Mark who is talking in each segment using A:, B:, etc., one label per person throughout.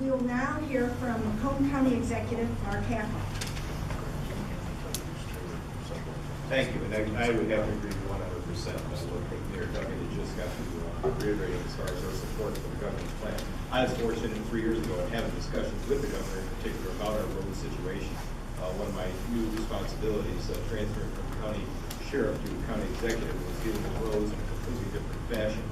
A: We will now hear from Macomb County Executive Mark Hackel.
B: Thank you, and I would have to agree 100% with what Mayor Duggan had just got to reiterate as far as our support for the governor's plan. I was fortunate 3 years ago in having discussions with the governor in particular about our road situation. One of my new responsibilities transferring from county sheriff to county executive was dealing with roads in a completely different fashion.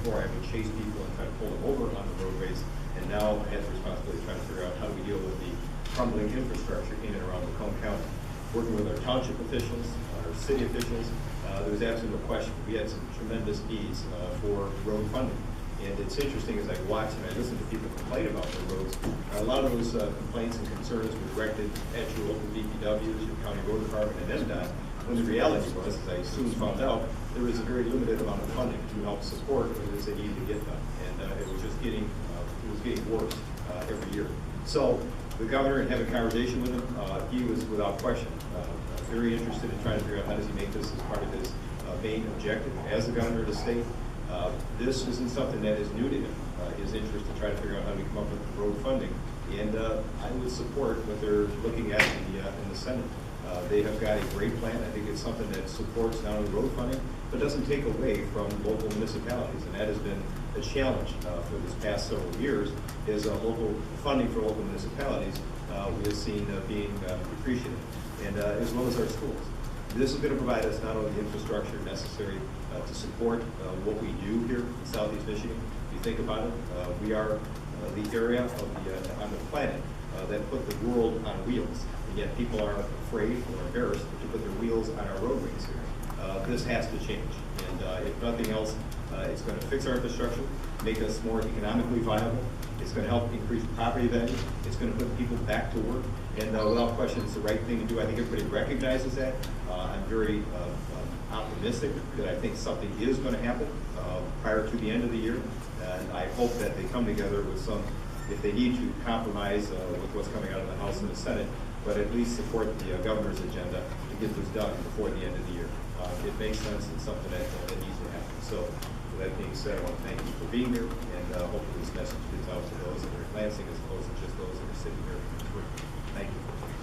B: Before I would chase people and try to pull them over on the roadways, and now I have the responsibility of trying to figure out how do we deal with the crumbling infrastructure in and around Macomb County. Working with our township officials, our city officials, there was absolutely no question. We had some tremendous needs for road funding. And it's interesting as I watch and I listen to people complain about their roads, a lot of those complaints and concerns were directed at your local DPWs, your county road department, and MDOT, when the reality was, as I soon found out, there was a very limited amount of funding to help support what it is they needed to get done. And it was just getting, worse every year. So the governor, and having a conversation with him, he was without question very interested in trying to figure out how does he make this as part of his main objective as the governor of the state. This isn't something that is new to him. His interest to try to figure out how we come up with road funding, and I would support what they're looking at in the Senate. They have got a great plan. I think it's something that supports not only road funding, but doesn't take away from local municipalities, and that has been a challenge for this past several years. Is local funding for local municipalities we have seen being depreciated, and as well as our schools. This is going to provide us not only the infrastructure necessary to support what we do here in Southeast Michigan. If you think about it, we are the area of on the planet that put the world on wheels, and yet people are afraid or embarrassed to put their wheels on our roadways here. This has to change, and if nothing else, it's going to fix our infrastructure, make us more economically viable. It's going to help increase property value. It's going to put people back to work, and without question, it's the right thing to do. I think everybody recognizes that. I'm very optimistic that I think something is going to happen prior to the end of the year, and I hope that they come together with some, if they need to, compromise with what's coming out of the House and the Senate, but at least support the governor's agenda to get this done before the end of the year. It makes sense. It's something that needs to happen. So, with that being said, I want to thank you for being here, and hopefully this message gets out to those that are in Lansing as opposed to just those that are sitting here in this room. Thank you.